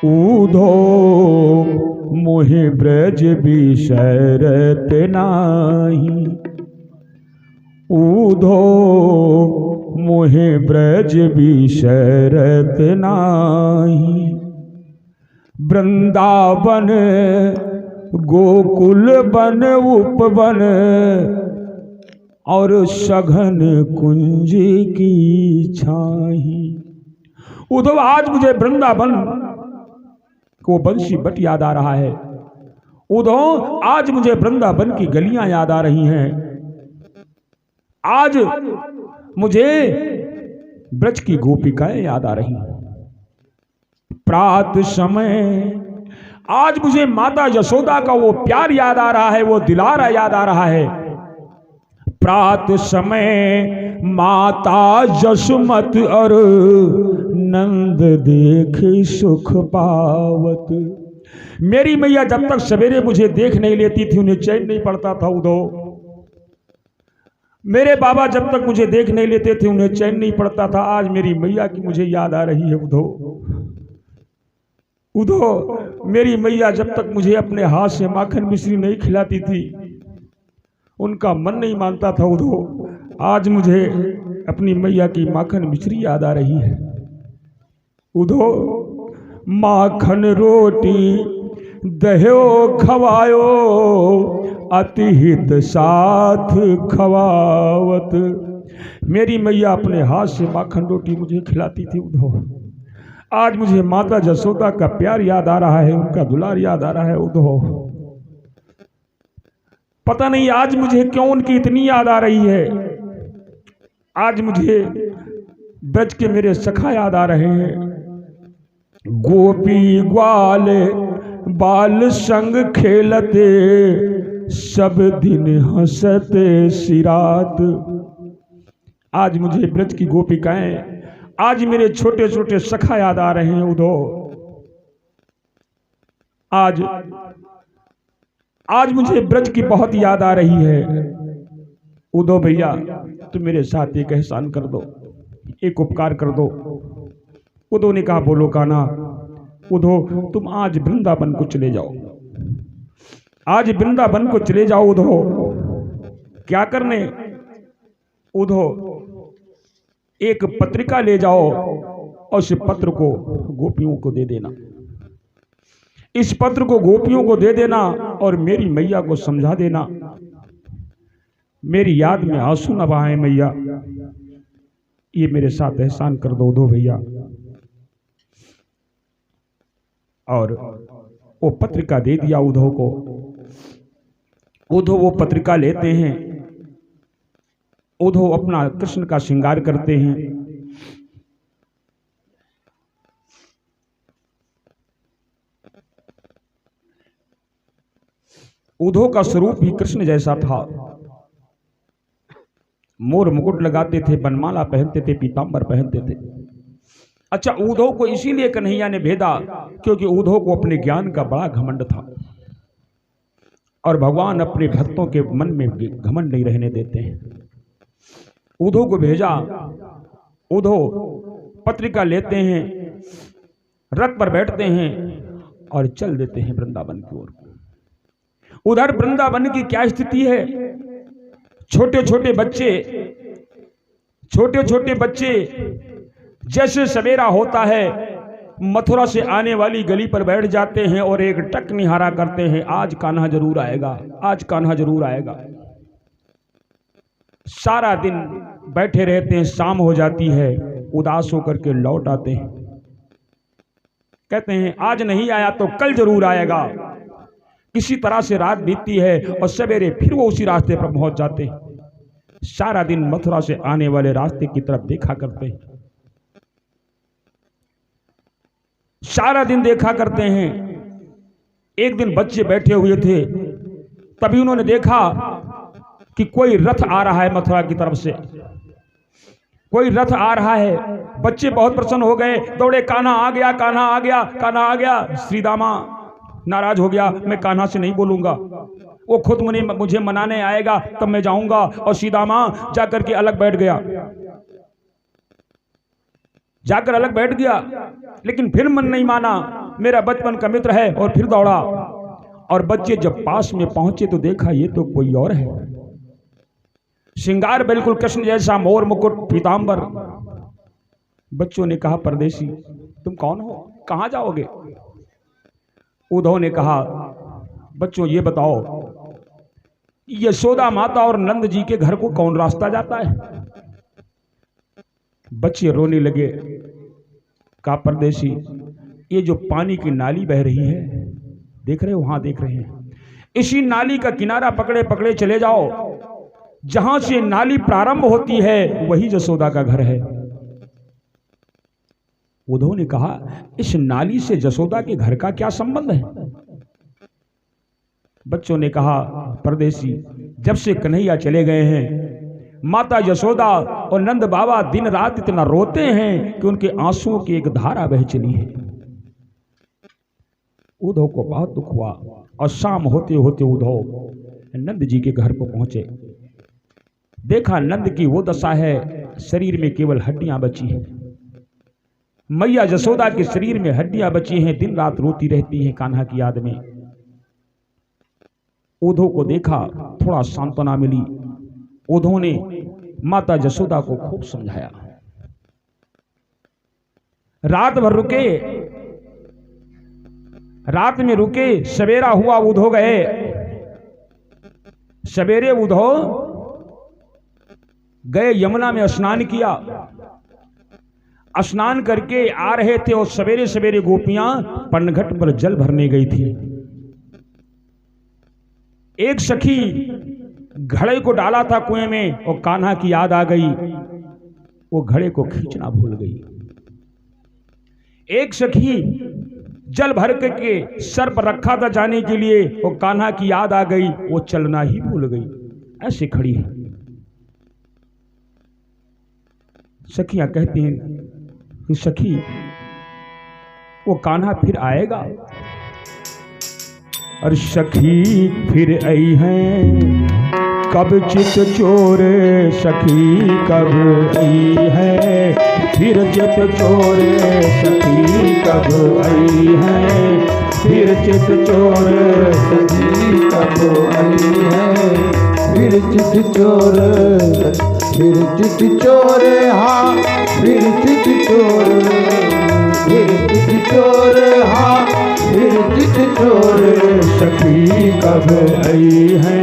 ऊधो मोहि ब्रज बिसरत नाही, ऊधो मोहि ब्रज बिसरत नाही। वृंदावन गोकुल वन उपवन और सघन कुंज की छाही। उद्धव आज मुझे वृंदावन को बंशी बट याद आ रहा है। उद्धव आज मुझे वृंदावन की गलियां याद आ रही हैं। आज मुझे ब्रज की गोपिकाएं याद आ रही हैं। प्रात समय आज मुझे माता यशोदा का वो प्यार याद आ रहा है, वो दिलारा याद आ रहा है। प्रात समय माता यशोमत और नंद देख सुख पावत। मेरी मैया जब तक सवेरे मुझे देख नहीं लेती थी उन्हें चैन नहीं पड़ता था। उद्धव मेरे बाबा जब तक मुझे देख नहीं लेते थे उन्हें चैन नहीं पड़ता था। आज मेरी मैया की मुझे याद आ रही है। उद्धव मेरी मैया जब तक मुझे अपने हाथ से माखन मिश्री नहीं खिलाती थी उनका मन नहीं मानता था। उद्धव आज मुझे अपनी मैया की माखन मिश्री याद आ रही है। उद्धव माखन रोटी दह्यो खवायो अति हित साथ खवावत। मेरी मैया अपने हाथ से माखन रोटी मुझे खिलाती थी। उद्धव आज मुझे माता यशोदा का प्यार याद आ रहा है, उनका दुलार याद आ रहा है। उद्धव पता नहीं आज मुझे क्यों उनकी इतनी याद आ रही है। आज मुझे ब्रज के मेरे सखा याद आ रहे हैं। गोपी ग्वाल बाल संग खेलते सब दिन हंसते सिरात। आज मुझे ब्रज की गोपिकाएं, आज मेरे छोटे छोटे सखा याद आ रहे हैं। उद्धव आज मुझे ब्रज की बहुत याद आ रही है। उद्धव भैया तुम मेरे साथ एक एहसान कर दो, एक उपकार कर दो। उद्धव ने कहा बोलो कान्हा। उद्धव तुम आज वृंदावन को चले जाओ, आज वृंदावन को चले जाओ। उद्धव क्या करने? उद्धव एक पत्रिका ले जाओ और इस पत्र को गोपियों को दे देना। इस पत्र को गोपियों को दे देना और मेरी मैया को समझा देना। मेरी याद में आंसू न बहाए मैया, ये मेरे साथ एहसान कर दो उद्धव भैया। और वो पत्रिका दे दिया उद्धव को। उद्धव वो पत्रिका लेते हैं। उद्धव अपना कृष्ण का श्रृंगार करते हैं। उद्धव का स्वरूप भी कृष्ण जैसा था। मोर मुकुट लगाते थे, बनमाला पहनते थे, पीतांबर पहनते थे। अच्छा, उद्धव को इसीलिए कन्हैया ने भेदा क्योंकि उद्धव को अपने ज्ञान का बड़ा घमंड था और भगवान अपने भक्तों के मन में घमंड नहीं रहने देते हैं। उद्धव को भेजा। उद्धव पत्रिका लेते हैं, रथ पर बैठते हैं और चल देते हैं वृंदावन की ओर। उधर वृंदावन की क्या स्थिति है? छोटे छोटे बच्चे जैसे सवेरा होता है मथुरा से आने वाली गली पर बैठ जाते हैं और एक टक निहारा करते हैं, आज कान्हा जरूर आएगा, आज कान्हा जरूर आएगा। सारा दिन बैठे रहते हैं, शाम हो जाती है, उदास होकर के लौट आते हैं। कहते हैं आज नहीं आया तो कल जरूर आएगा। किसी तरह से रात बीतती है और सवेरे फिर वो उसी रास्ते पर पहुंच जाते हैं। सारा दिन मथुरा से आने वाले रास्ते की तरफ देखा करते हैं, सारा दिन देखा करते हैं। एक दिन बच्चे बैठे हुए थे, तभी उन्होंने देखा कि कोई रथ आ रहा है मथुरा की तरफ से, कोई रथ आ रहा है। बच्चे बहुत प्रसन्न हो गए, दौड़े, कान्हा आ गया, कान्हा आ गया, कान्हा आ गया। श्री दामा नाराज हो गया, मैं कान्हा से नहीं बोलूंगा, वो खुद मुझे मनाने आएगा तब मैं जाऊंगा। और सीदामा जाकर के अलग बैठ गया, जाकर अलग बैठ गया। लेकिन फिर मन नहीं माना, मेरा बचपन का मित्र है। और फिर दौड़ा, और बच्चे जब पास में पहुंचे तो देखा ये तो कोई और है। श्रृंगार बिल्कुल कृष्ण जैसा, मोर मुकुट पीतांबर। बच्चों ने कहा, परदेसी तुम कौन हो, कहां जाओगे? उद्धव ने कहा, बच्चों ये बताओ, यशोदा माता और नंद जी के घर को कौन रास्ता जाता है? बच्चे रोने लगे। कहा, परदेसी ये जो पानी की नाली बह रही है, देख रहे हो, वहां देख रहे हैं, इसी नाली का किनारा पकड़े पकड़े चले जाओ, जहां से नाली प्रारंभ होती है वही यशोदा का घर है। उद्धव ने कहा, इस नाली से यशोदा के घर का क्या संबंध है? बच्चों ने कहा, परदेसी जब से कन्हैया चले गए हैं, माता यशोदा और नंद बाबा दिन रात इतना रोते हैं कि उनके आंसुओं की एक धारा बह चली है। उद्धव को बहुत दुख हुआ, और शाम होते होते उद्धव नंद जी के घर को पहुंचे। देखा नंद की वो दशा है, शरीर में केवल हड्डियां बची हैं। मैया यशोदा के शरीर में हड्डियां बची हैं, दिन रात रोती रहती हैं कान्हा की याद में। उद्धव को देखा, थोड़ा सांत्वना मिली। उद्धव ने माता यशोदा को खूब समझाया। रात भर रुके, रात में रुके, सवेरा हुआ उद्धव गए। सवेरे उद्धव गए, यमुना में स्नान किया। स्नान करके आ रहे थे और सवेरे सवेरे गोपियां पनघट पर जल भरने गई थी। एक सखी घड़े को डाला था कुएं में, और कान्हा की याद आ गई, वो घड़े को खींचना भूल गई। एक सखी जल भर के सर पर रखा था जाने के लिए, और कान्हा की याद आ गई, वो चलना ही भूल गई। ऐसे खड़ी है। सखियां कहती हैं कि सखी वो कान्हा फिर आएगा। और सखी फिर आई हैं कब चित चोर, सखी कब आई है फिर चित चोर, सखी कब आई है फिर चित चोर, सखी कब आई है फिर चित चोर, फिर चित चोर, हाँ फिर चित चोर, फिर चित चोर, हाँ फिर चित चोर, सखी कब आई है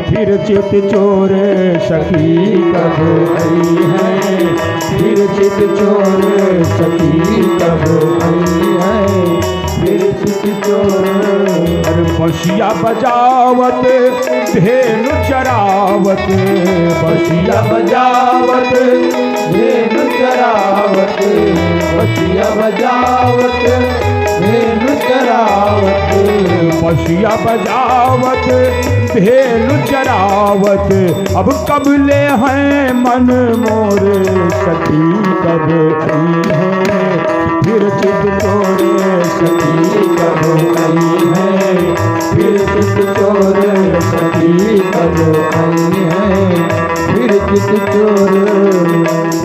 फिर चित चोर, सखी कब आई है फिर चित चोर, सखी कब आई है फिर चित चोर। अरे बसिया बजावत धेनु चरावत, बसिया बजावत धेनु चरावत, बसिया बजावत धेनु चरावत, बसिया बजावत धेनु चरावत। अब कब ले हैं मन मोर, सखी कब आई है फिर चित चोर, सखी कब आई है फिर चित चोर, सखी कब आई है फिर चित चोर,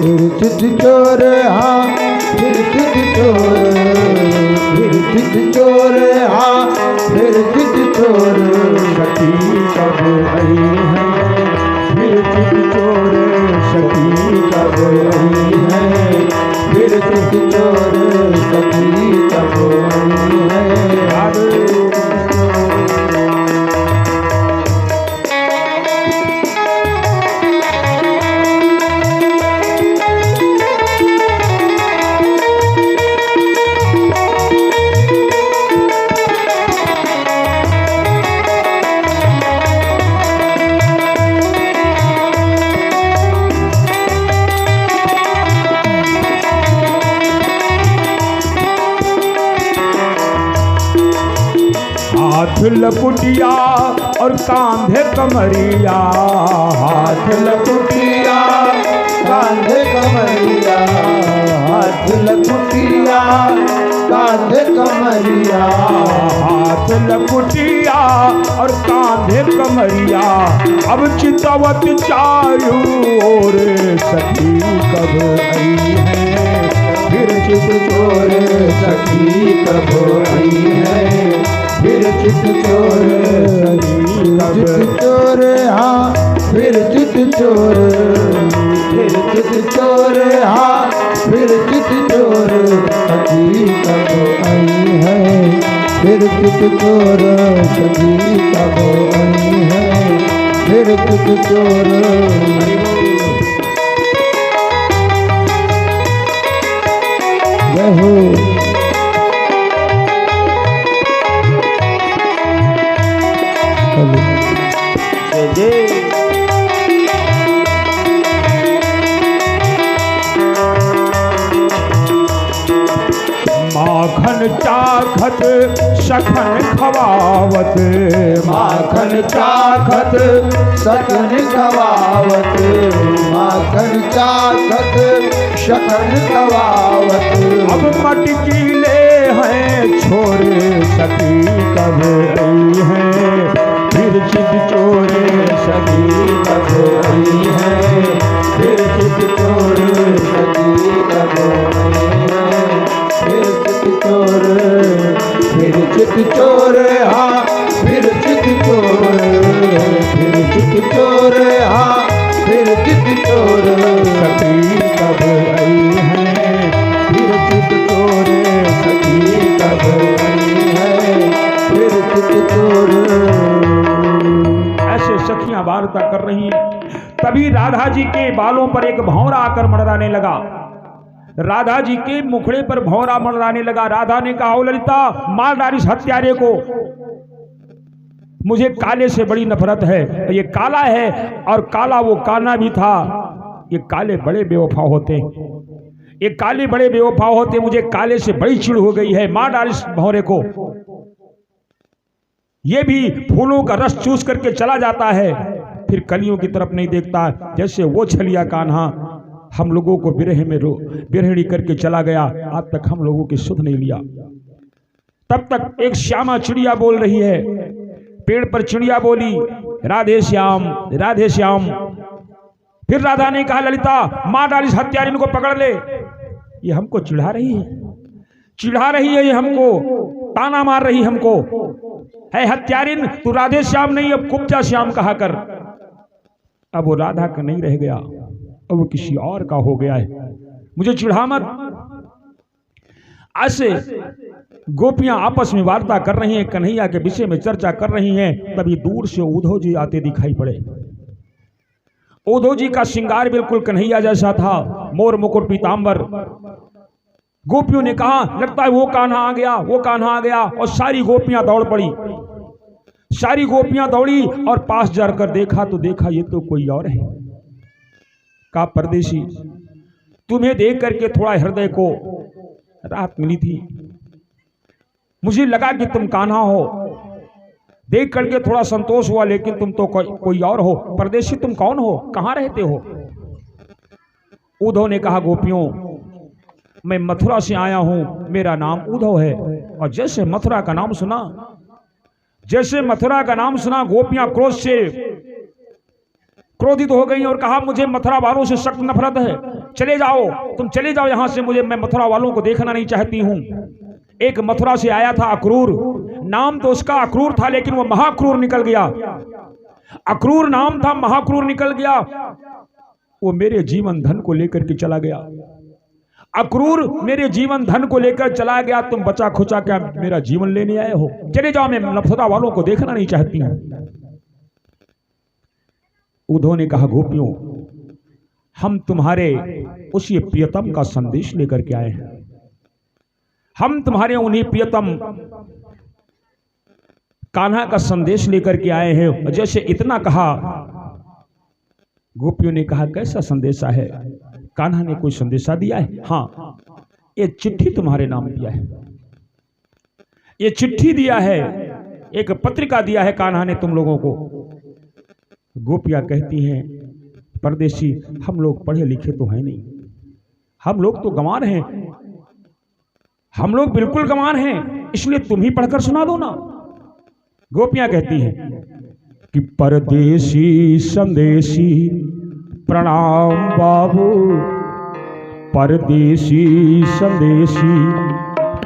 फिर चित चोर, हाँ फिर चित चोर, फिर चित चोर, हाँ फिर चित चोर, सखी कब आई है फिर चित चोर, सखी कब आई है फिर चित चोर, सखी कब आई है। हाथ लकुटिया और कांधे कमरिया, हाथ लकुटिया कांधे कमरिया, हाथ लकुटिया कांधे कमरिया, हाथ लकुटिया और कांधे कमरिया। अब चितवत चारू ओर, सखी कब आई है फिर चित चोर सखी कब आई है, फिर चित चोर सखी चित चोर, हाँ फिर चित चोर, फिर चित चोर, हाँ फिर चित चोर सखी कब आई है, फिर चित चोर सखी कब आई है, फिर चित चोर। जय हो। जय जय। माखन चाखत सखन खवावत, माखन चाखत सकन खवावत, माखन चाखत शकन खवावत। अब मटकी ले हैं छोरे सखी कब आई है, फिर चित चोरे सखी कब आई है, फिर चित चोर सखी कब आई है, फिर चित चोर, फिर चित चोर, हाँ फिर चित चोर, फिर चित चोर, हाँ फिर चित चोर सखी कब आई है, फिर चित चोर सखी कब आई है, फिर चित चोर। ऐसे सखियां वार्ता कर रही हैं। तभी राधा जी के बालों पर एक भौरा आकर मंडराने लगा, राधा जी के मुखड़े पर भौरा मंडराने लगा। राधा ने कहा, ओ ललिता मार डाल इस हत्यारे को, मुझे काले से बड़ी नफरत है, ये काला है और काला वो काना भी था, ये काले बड़े बेवफा होते, ये काले बड़े बेवफा होते, मुझे काले से बड़ी चिढ़ हो गई है, मार डाल इस भौरे को। ये भी फूलों का रस चूस करके चला जाता है, फिर कलियों की तरफ नहीं देखता, जैसे वो छलिया कान्हा हम लोगों को बिरह में बिरहणी करके चला गया, आज तक हम लोगों की सुध नहीं लिया। तब तक एक श्यामा चिड़िया बोल रही है, पेड़ पर चिड़िया बोली, राधे श्याम राधे श्याम। फिर राधा ने कहा, ललिता मार डाल इस हत्यारिन को, पकड़ ले, ये हमको चिढ़ा रही है, चिढ़ा रही है, ये हमको ताना मार रही हमको, है हत्यारिन तू राधे श्याम नहीं, अब कुब्जा श्याम कहा कर। अब वो राधा का नहीं रह गया, अब वो किसी और का हो गया है, मुझे चिढ़ा मत। ऐसे गोपियां आपस में वार्ता कर रही हैं, कन्हैया के विषय में चर्चा कर रही हैं। तभी दूर से उद्धव जी आते दिखाई पड़े। उद्धव जी का श्रृंगार बिल्कुल कन्हैया जैसा था, मोर मुकुट पीतांबर। गोपियों ने कहा, लगता है वो कान्हा आ गया, वो कान्हा आ गया, और सारी गोपियां दौड़ पड़ी, सारी गोपियां दौड़ी और पास जाकर देखा तो देखा ये तो कोई और है। का परदेशी, तुम्हें देख करके थोड़ा हृदय को राहत मिली थी, मुझे लगा कि तुम कान्हा हो, देख करके थोड़ा संतोष हुआ, लेकिन तुम तो कोई और हो। परदेशी तुम कौन हो, कहां रहते हो? उद्धव ने कहा, गोपियों मैं मथुरा से आया हूं, मेरा नाम उद्धव है। और जैसे मथुरा का नाम सुना, जैसे मथुरा का नाम सुना, गोपियां क्रोध से क्रोधित हो गई और कहा, मुझे मथुरा वालों से सख्त नफरत है, चले जाओ, तुम चले जाओ यहां से, मुझे मैं मथुरा वालों को देखना नहीं चाहती हूं। एक मथुरा से आया था अक्रूर, नाम तो उसका अक्रूर था, लेकिन वो महाक्रूर निकल गया। अक्रूर नाम था, महाक्रूर निकल गया, वो मेरे जीवन धन को लेकर के चला गया। अक्रूर मेरे जीवन धन को लेकर चला गया, तुम बचा खुचा क्या मेरा जीवन लेने आए हो, चले जाओ, मैं मथुरा वालों को देखना नहीं चाहती हूं। उद्धव ने कहा, गोपियों हम तुम्हारे उसी प्रियतम का संदेश लेकर के आए हैं, हम तुम्हारे उन्हीं प्रियतम कान्हा का संदेश लेकर के आए हैं। जैसे इतना कहा, गोपियों ने कहा, कैसा संदेशा है? कान्हा ने कोई संदेशा दिया है? हाँ, ये चिट्ठी तुम्हारे नाम दिया है, ये चिट्ठी दिया है, एक पत्रिका दिया है कान्हा ने तुम लोगों को। गोपियां कहती हैं, परदेशी हम लोग पढ़े लिखे तो हैं नहीं, हम लोग तो गंवार हैं, हम लोग बिल्कुल गंवार हैं, इसलिए तुम ही पढ़कर सुना दो ना। गोपियां कहती हैं कि परदेशी संदेशी प्रणाम बाबू, परदेसी संदेशी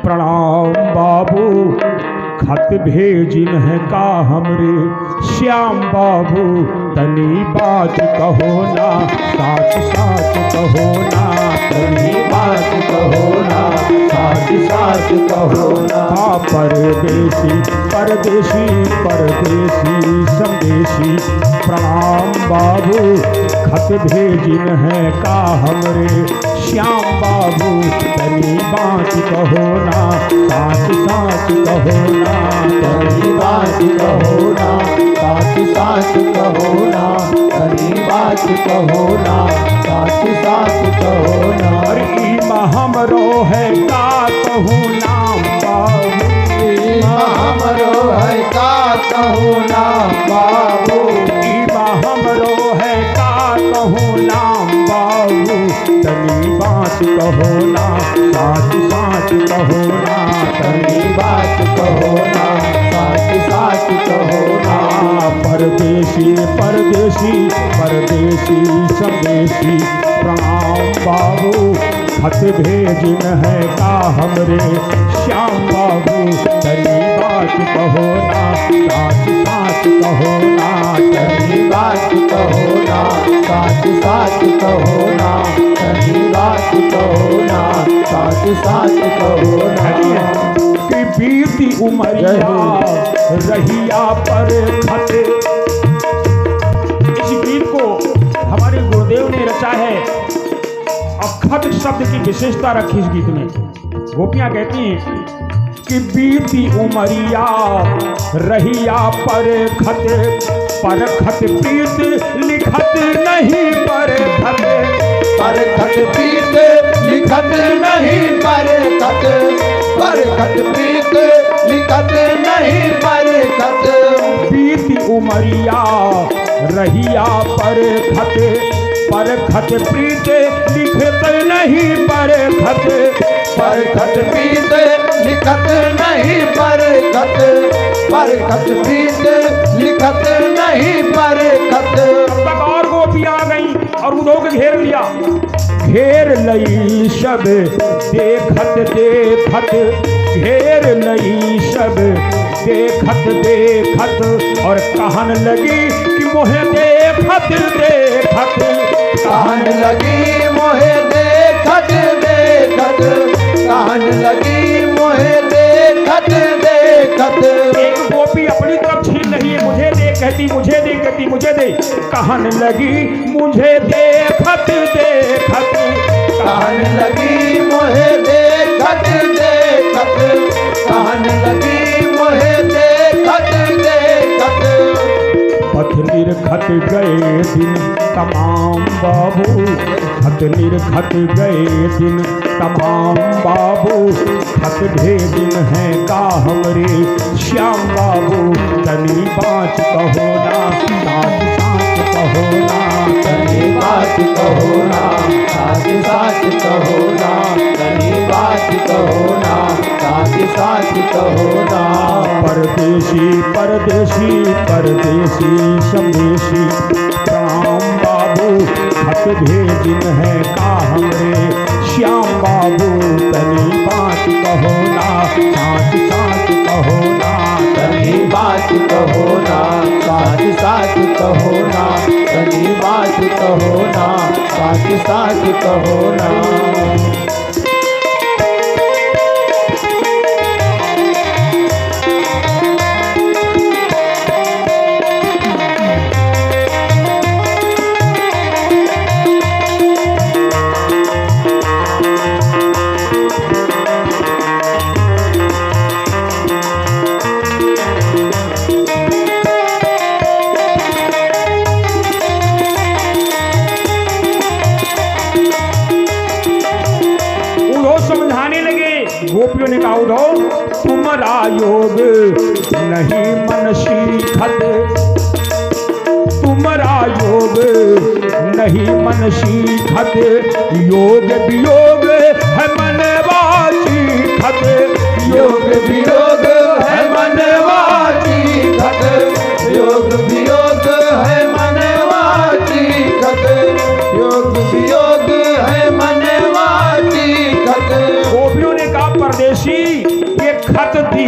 प्रणाम बाबू, खत भेजिन है का हमरे श्याम बाबू, तनी बात कहो ना, साच साच कहो ना, तनी बात कहो ना, साच साच कहो ना। हाँ परदेसी परदेसी परदेसी संदेशी प्रणाम बाबू, खत भेजिन है का हमरे श्याम बाबू, तनी बात कहो ना, साच साच कहो ना, तनी बात कहो ना, साच साच कहो ना, तनी बात कहो ना, साच साच कहो ना। अरे ईमा हमरो है का कहूँ नाम बाबू, हमरो है का कहूँ नाम बाबू, ईमा हमरो है का कहूँ नाम बाबू, तनी बात कहो ना, साच साच कहो ना, तनी बात कहो ना, साच साच कहो ना। परदेसी परदेसी परदेसी संदेशी प्रणाम बाबू, खत भेजिन है का हमरे श्याम बाबू, तनी बात कहो ना, साच साच कहो ना, तनी बात कहो ना, साच साच कहो ना, तनी बात कहो ना, साच साच कहो ना। कि बीती उमरिया रहिया पर खत, इस गीत को हमारे गुरुदेव ने रचा है और खत शब्द की विशेषता रखी इस गीत में। गोपियां कहती हैं कि बीती उमरिया रहिया पर खत प्रीत लिखत नहीं पर खत, पर खत प्रीत लिखत नहीं पर खत, पर खत प्रीत लिखत नहीं पर खत। बीती उमरिया रहिया पर खत प्रीत लिखत नहीं पर खत, पर खत प्रीत लिखत नहीं पर खत, पर खत प्रीत लिखत नहीं पर खत। तब तक और गोपियां आ गई और उधो के घेर लिया, घेर लई शब देखत देखत, घेर लई शब देखत देखत, और कहन लगी कि मोहे देखत देखत, कहन लगी मोहे देखत देखत, कहन लगी मोहे देखत देखत। एक गोपी अपनी तरफ छीन रही है, मुझे दे कहती मुझे दे कहती मुझे दे, कहन लगी मुझे देखत देखत, कहन लगी मोहे देखत देखत, कहन लगी मोहे देखत देखत। पथ निर्खत गए दिन तमाम बाबू, खत निर्खत गए दिन तमाम बाबू, खत भेजिन है का हमरे श्याम बाबू, तनी बात कहो ना, साच साच कहो ना, तनी बात कहो ना, साच साच कहो ना, तनी बात कहो ना, साच साच कहो ना। परदेसी परदेसी परदेसी संदेशी प्रणाम बाबू, खत भेजिन है का हमरे श्याम बाबू, तनी बात कहो ना, साच साच कहो ना, तनी बात कहो ना, साच साच कहो ना, तनी बात कहो ना, साच साच कहो ना। गोपियों ने कहा उधो तुम्हारा योग नहीं मन सीखत, तुम्हारा योग नहीं मन सीखत, योग वियोग है मनवाची खत, योग वियोग है मनवाची खत, योग वियोग है मनवाची खत, योग वियोग है मनवाची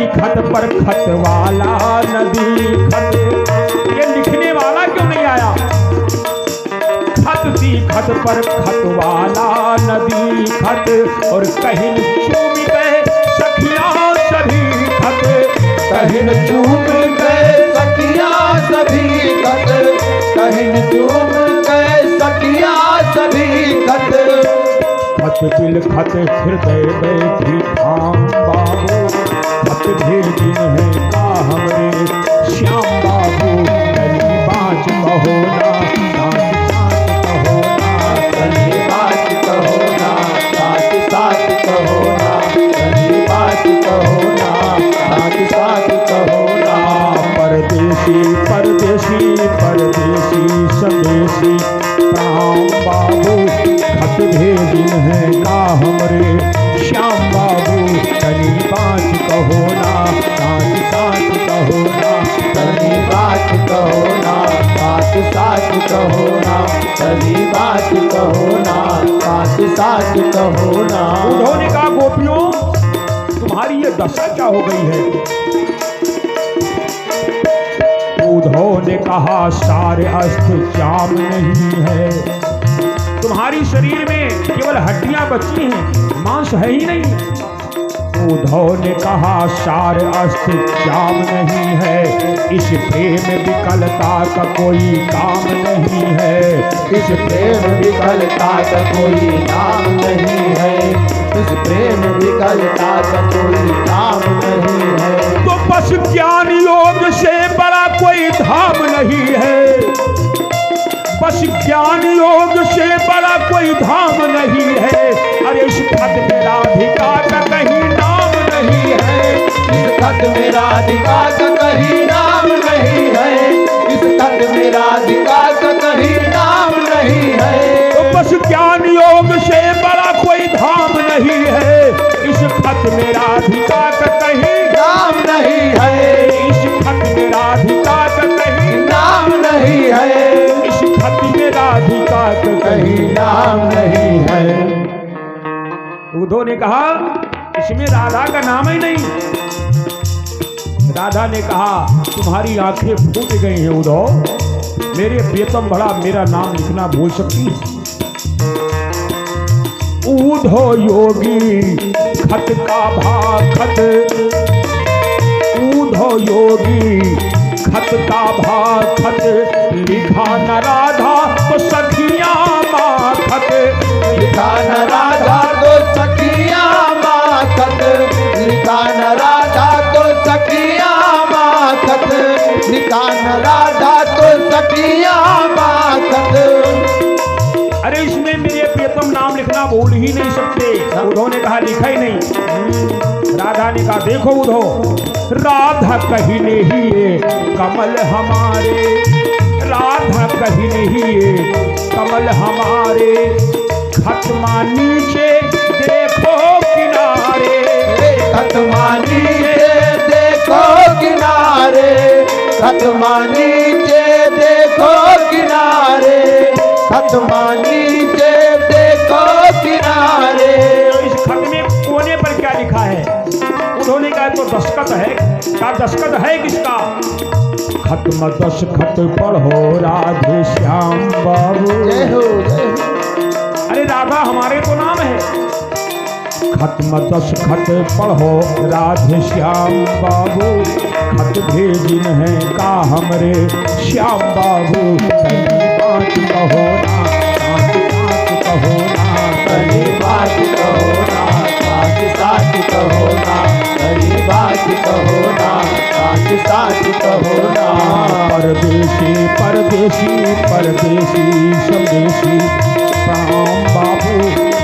खत पर खत वाला नदी खत, ये लिखने वाला क्यों नहीं आया? खत सी खत पर खत वाला नदी खत, और कहीं चूम गए सखियां सभी खत, कहीं चूम गए सखियां सभी खत, कहीं चूम गए सखियां सभी खत। खत दिल खत हृदय बैठी थाम बाबू, खत भेजिन है का हमरे श्याम बाबू, तनी बाँच कहो ना तनी बात कहो ना, साथ साथ कहो ना, तनी बात कहो ना, साथ साथ कहो ना। परदेसी परदेसी परदेसी संदेशी राम बाबू, खत भेजिन है का हमरे श्याम बाबू, तनी बाँच कहो ना साथ साथ कहो ना, तनी बात कहो ना, साथ साथ कहो ना, तनी बात कहो ना, साथ साथ कहो ना। उन्होंने कहा गोपियों तुम्हारी ये दशा क्या हो गई है? उद्धव ने कहा सारे अस्त्र जाम नहीं है, तुम्हारी शरीर में केवल हड्डियां बची हैं, मांस है ही नहीं। उद्धव ने कहा सारे अस्त्र जाम नहीं है, इस प्रेम विकलता का कोई काम नहीं है, इस प्रेम विकलता का कोई नाम नहीं है, इस प्रेम विकलता का कोई नाम नहीं है। तो बस ज्ञान योग से बड़ा कोई धाम नहीं है, बस ज्ञान योग से बड़ा कोई धाम नहीं है। अरे इस खत में राधिका का कहीं नाम नहीं है, इस खत में राधिका का कहीं नाम नहीं है, इस खत में राधिका का कहीं नाम नहीं है। तो बस ज्ञान योग से बड़ा कोई धाम नहीं है, इस खत में राधिका का कहीं नाम नहीं है, इस खत में राधिका का कहीं नाम नहीं है, इस खत में राधिका का कहीं नाम नहीं है। उद्धव ने कहा इसमें राधा का नाम ही नहीं। राधा ने कहा तुम्हारी आंखें फूट गई हैं उद्धव, मेरे प्रियतम बड़ा मेरा नाम लिखना भूल सकती है। उद्धव योगी खत का भा खत, उद्धव योगी खत का भा खत, लिखा न राधा तो सखियां माँ खत, लिखा न राधा तो सखियां माँ खत, लिखा न राधा तो सखियां माँ खत, लिखा न राधा तो सखियां माँ खत। अरे इसमें मेरे प्रियतम नाम लिखना भूल ही नहीं सकते। उद्धव ने कहा लिखा ही नहीं। राधा ने कहा देखो उद्धव, राधा कहीं नहीं ये कमल हमारे, राधा कहीं नहीं ये कमल हमारे, खत्मा नीचे देखो किनारे, खत्मा नीचे देखो किनारे, खत्मा नीचे देखो किनारे, खत्मा नीचे देखो किनारे। इस खत में कोने पर क्या लिखा है? उन्होंने कहा तो दस्तखत है। क्या दस्तखत है किसका? खत्म दस्तखत पढ़ो राधे श्याम बाबू। जय हो जय हो। अरे राधा हमारे तो नाम है। खत्म दस्तखत पढ़ो राधे श्याम बाबू, खत भेजिन है का हमरे श्याम बाबू, तनी बात कहो ना साथ कहो ना, तनी बात कहो ना साथ कहो ना, तनी बात कहो ना साथ कहो ना। परदेसी परदेसी परदेसी संदेशी राम बाबू,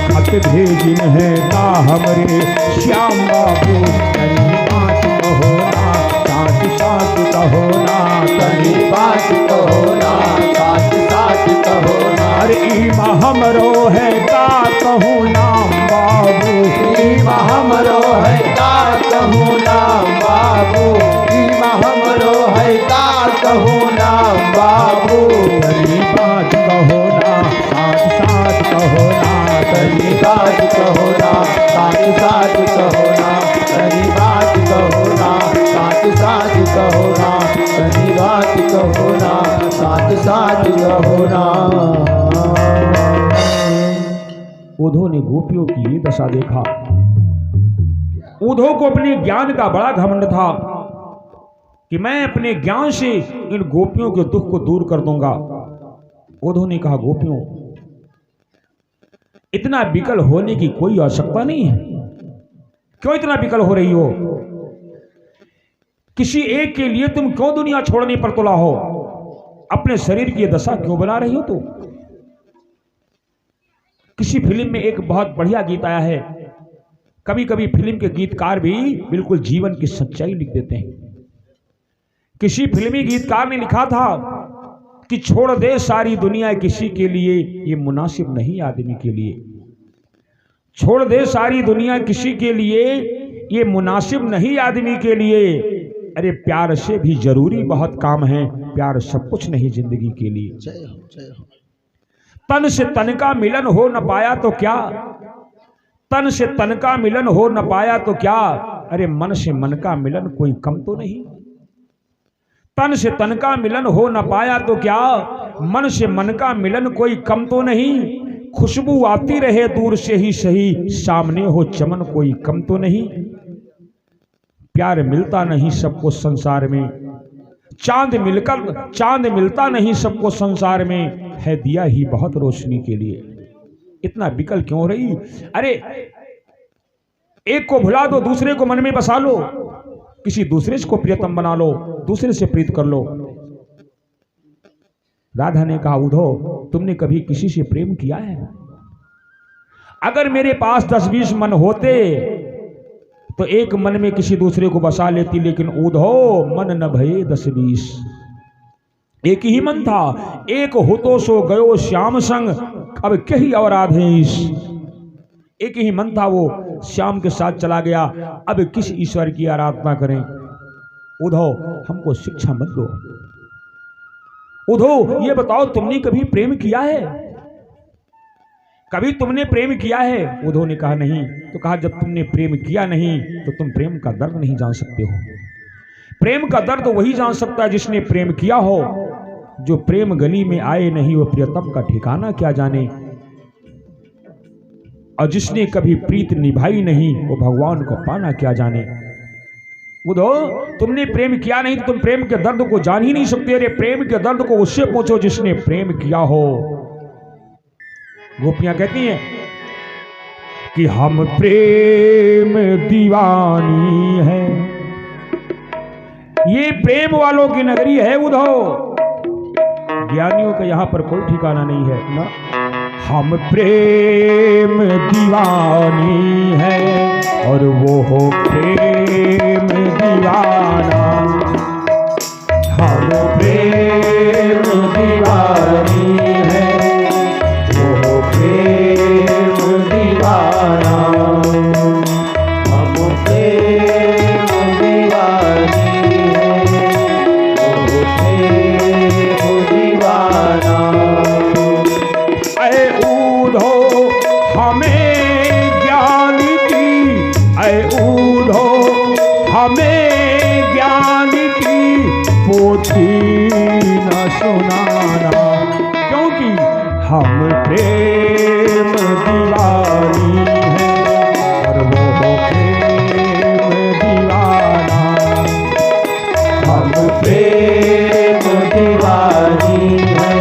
खत भेजिन है का हमरे श्याम बाबू, तनी बात कहो ना साथ कहो ना, तनी बात कहो ना साथ कहो ना। अरे ईमा हमरो है का कहूँ नाम बाबू, ईमा हमरो है का कहूँ नाम बाबू, ईमा हमरो है का कहूँ नाम बाबू। तनी बात कहो ना साथ कहो ना, तनी बात कहो ना साथ कहो ना, तनी उद्धव ने गोपियों की ये दशा देखा। उद्धव को अपने ज्ञान का बड़ा घमंड था कि मैं अपने ज्ञान से इन गोपियों के दुख को दूर कर दूंगा। उद्धव ने कहा, गोपियों, इतना विकल होने की कोई आवश्यकता नहीं है। क्यों इतना विकल हो रही हो? किसी एक के लिए तुम क्यों दुनिया छोड़ने पर तुला हो? अपने शरीर की दशा क्यों बना रही हो? तो किसी फिल्म में एक बहुत बढ़िया गीत आया है। कभी कभी फिल्म के गीतकार भी बिल्कुल जीवन की सच्चाई लिख देते हैं। किसी फिल्मी गीतकार ने लिखा था कि छोड़ दे सारी दुनिया किसी के लिए, ये मुनासिब नहीं आदमी के लिए। छोड़ दे सारी दुनिया किसी के लिए, ये मुनासिब नहीं आदमी के लिए। अरे प्यार से भी जरूरी बहुत काम है, प्यार सब कुछ नहीं जिंदगी के लिए। जय हो, जय हो। तन से तन का मिलन हो न पाया तो क्या, तन से तन का मिलन हो न पाया तो क्या, अरे मन से मन का मिलन कोई कम तो नहीं। तन से तन का मिलन हो न पाया तो क्या, मन से मन का मिलन कोई कम तो नहीं। खुशबू आती रहे दूर से ही सही, सामने हो चमन कोई कम तो नहीं। प्यार मिलता नहीं सबको संसार में, चांद मिलता नहीं सबको संसार में, है दिया ही बहुत रोशनी के लिए। इतना विकल क्यों रही? अरे एक को भुला दो, दूसरे को मन में बसा लो, किसी दूसरे को प्रियतम बना लो, दूसरे से प्रीत कर लो। राधा ने कहा, उद्धव, तुमने कभी किसी से प्रेम किया है? अगर मेरे पास 10-20 मन होते तो एक मन में किसी दूसरे को बसा लेती, लेकिन उद्धव मन न भये 10-20। एक ही मन था, एक हो तो सो गयो श्याम संग, अब कहीं और आधेश। एक ही मन था, वो श्याम के साथ चला गया, अब किस ईश्वर की आराधना करें। उद्धव, हमको शिक्षा मत दो। उद्धव, ये बताओ, तुमने कभी प्रेम किया है? कभी तुमने प्रेम किया है? उद्धव ने कहा, नहीं। तो कहा, जब तुमने प्रेम किया नहीं तो तुम प्रेम का दर्द नहीं जान सकते हो। प्रेम का दर्द वही जान सकता है जिसने प्रेम किया हो। जो प्रेम गली में आए नहीं, वो प्रियतम का ठिकाना क्या जाने। और जिसने कभी प्रीत निभाई नहीं, वो भगवान को पाना क्या जाने। उद्धव, तुमने प्रेम किया नहीं तो तुम प्रेम के दर्द को जान ही नहीं सकते। अरे प्रेम के दर्द को उससे पूछो जिसने प्रेम किया हो। गोपियां कहती हैं कि हम प्रेम दीवानी है, ये प्रेम वालों की नगरी है उद्धव। ज्ञानियों का यहां पर कोई ठिकाना नहीं है ना। हम प्रेम दीवानी है और वो हो प्रेम दीवाना। हम प्रेम दीवानी है, वो हो प्रेम दीवाना। हम प्रेम दीवानी है, वो प्रेम दीवाना। ऐ उद्धव हमें ज्ञान की, ऐ उद्धव हमें ज्ञान की पोथी न सुनाना। क्योंकि हम प्रेम दीवानी है और वो प्रेम दीवाना। हम प्रेम दीवानी है,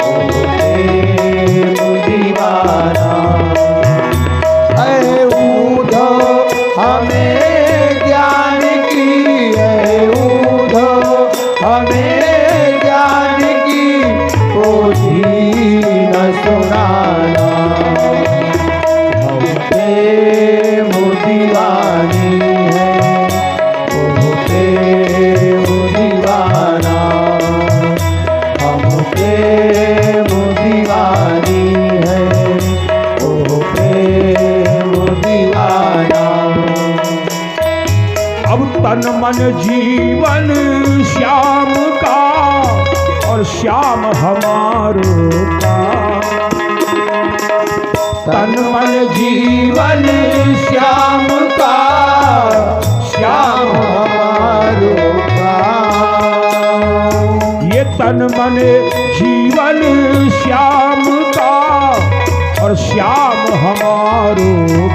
वो प्रेम दीवाना। ऐ उद्धव हमें ज्ञान की, ऐ उद्धव हमें ज्ञान की पोथी न सुनाना। हम प्रेम दीवानी है, वो प्रेम दीवाना। हम प्रेम दीवानी है, वो प्रेम दीवाना। अब तन मन जीवन श्याम का और श्याम हमारो का। तन मन जीवन श्याम का, श्याम हमारो का। ये तन मन जीवन श्याम का और श्याम हमारो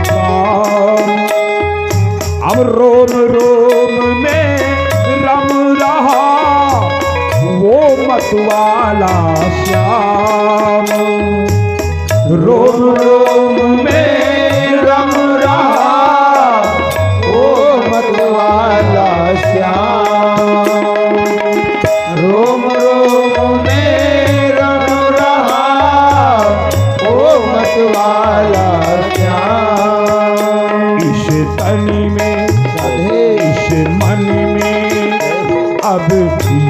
काम। अब रोम रोम में रम रहा वो मतवाला श्याम। रोम रोम में रम रहा वो मतवाला श्याम। रोम रोम में रम रहा वो मतवाला श्याम। इस तन में इस मन में अब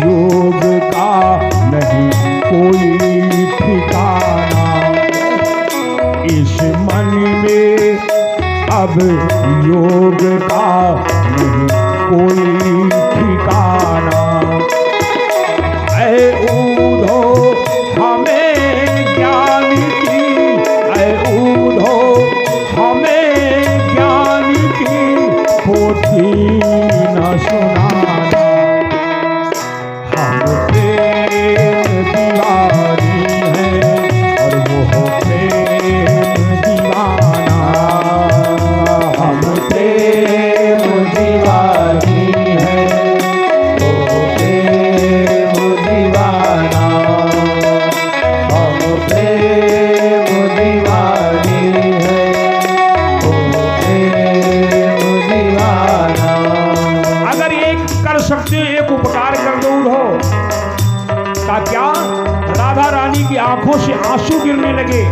योग का नहीं कोई ठिकाना। इस मन में अब योग का नहीं कोई ठिकाना। ऐ ऊधो हमें ज्ञान की, ऐ ऊधो हमें ज्ञान की पोथी न सुनाना। हम प्रेम दीवानी हैं और वो प्रेम दीवाना। हम प्रेम दीवानी है वो प्रेम दीवाना। हम प्रेम दीवानी है वो प्रेम दीवाना। अगर एक कर सकते एक उपकार कर दो उधो का क्या? राधा रानी की आंखों से आंसू गिरने लगे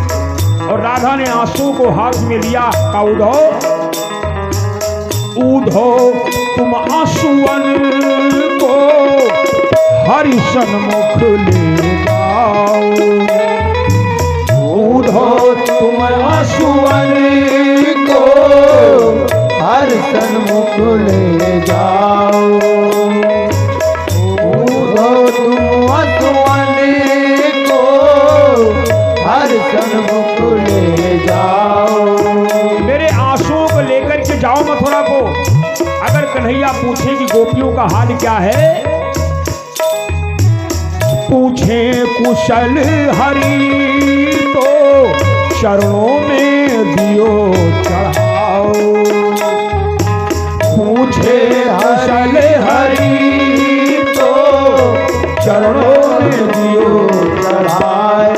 और राधा ने आंसू को हाथ में लिया। का उधो ऊधो तुम आंसुअन को हरि सन्मुख ले जाओ। ऊधो तुम आंसुअन को हर सन्मुख ले जाओ। ऊधो तुम आंसुअन को हर सन्मुख ले जाओ। मेरे आंसुओं को लेकर के जाओ मथुरा को। अगर कन्हैया पूछे कि गोपियों का हाल क्या है, पूछे कुशल हरि तो चरणों में दियो चढ़ाओ। पूछे कुशल हरि तो चरणों में दियो चढ़ाए।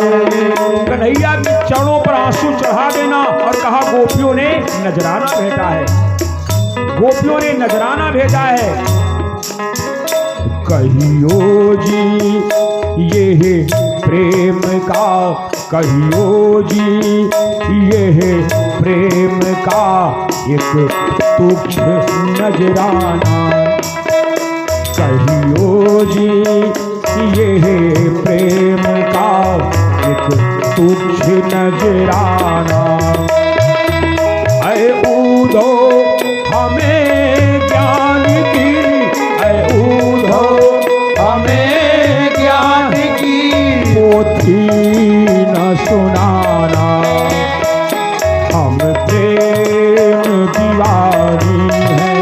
कन्हैया के चरणों पर आंसू चढ़ा देना और कहा गोपियों ने नजराना भेजा है, गोपियों ने नजराना भेजा है। कहियो जी ये है प्रेम का, कहियो जी ये है प्रेम का एक तुच्छ नजराना। कहियो जी ये है प्रेम का एक तुच्छ नजराना। ऐ ऊधो हमें ज्ञान की, ऐ ऊधो हमें ज्ञान की पोथी न सुनाना। हम प्रेम दीवानी हैं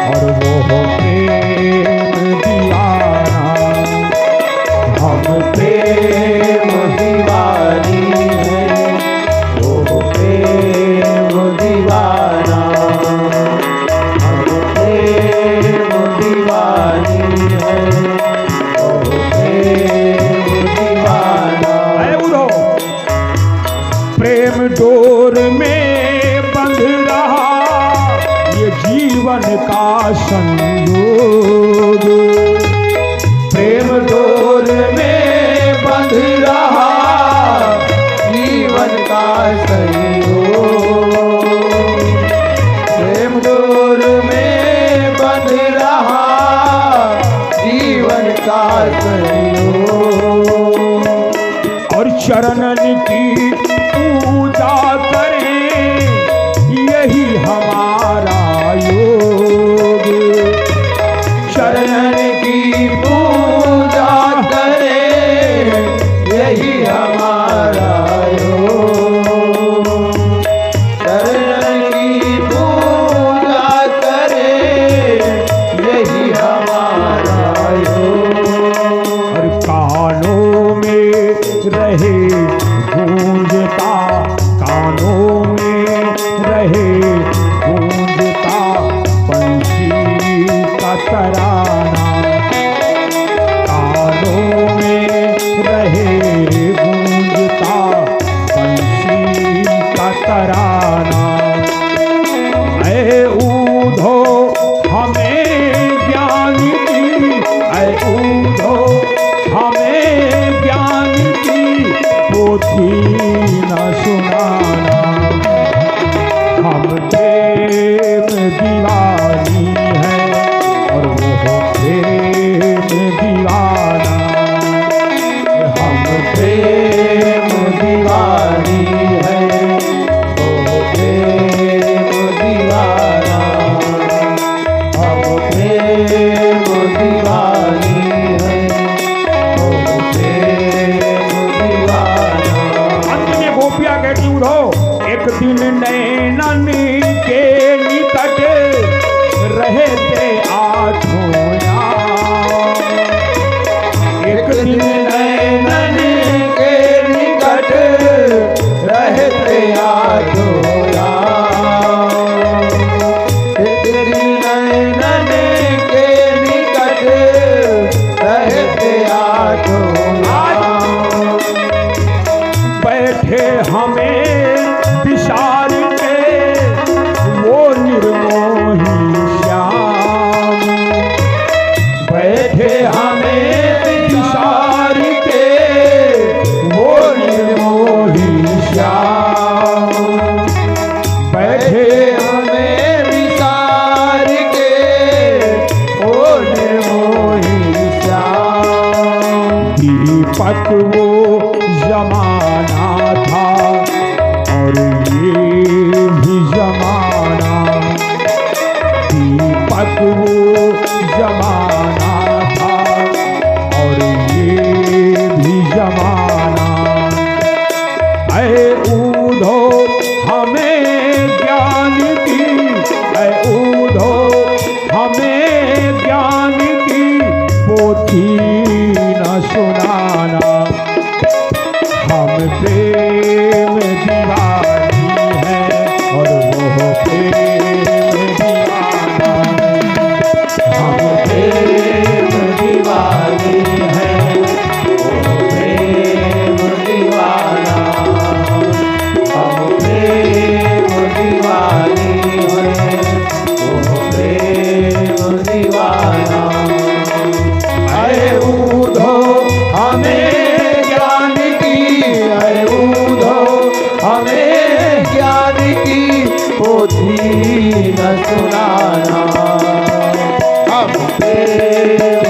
और वो प्रेम दीवाना। हम प्रेम दीवानी है वो प्रेम दीवाना। हम प्रेम दीवानी है वो प्रेम दीवाना। ऐ उधो प्रेम डोर में बंध रहा ये जीवन का संयोग। प्रेम डोर में बंध रहा जीवन का संयोग। प्रेम डोर में बंध रहा जीवन का संयोग। और चरणन की पूजा करें यही हमारा योग। शरण की पूजा करें यही हमारा योग। शरण की पूजा करें यही हमारा योग। और कानों में रहे गूंजता, तराना, कानों में रहे गूंजता बंसी का तराना। ऐ ऊधो हमें ज्ञान की, ऐ ऊधो हमें ज्ञान की पोथी न सुनाना। हम प्रेम दीवानी है और वो प्रेम दीवाना। हम प्रेम दीवानी है, वो प्रेम दीवाना। हम प्रेम दीवानी है, वो प्रेम दीवाना। अंत में गोपियां कहती उधो, एक दिन नैनन के निकट रहे थे आठों यार। एक दिन नैनन के निकट रहते आठों यार। एक दिन नैनन के निकट रहते आठों यार। बैठे हमें विचार के वो निर्मोही श्याम। बैठे हमें विचार के वो निर्मोही श्याम। बैठे हमें विचार के वो निर्मोही श्याम। दीपक वो जमाना था और ये भी जमाना। दीपक वो जमाना था और ये भी जमाना। ऐ ऊधो हमें ज्ञान की, ऐ ऊधो हमें ज्ञान की पोथी न सुनाना। हम प्रेम दीवानी है और वो प्रेम दीवाना। हम प्रेम दीवानी है, वो प्रेम दीवाना। हम प्रेम दीवानी है, वो प्रेम दीवाना। ऐ ऊधो हमें ज्ञान की, ऐ ऊधो हमें ज्ञान की पोथी न सुनाना। हम प्रेम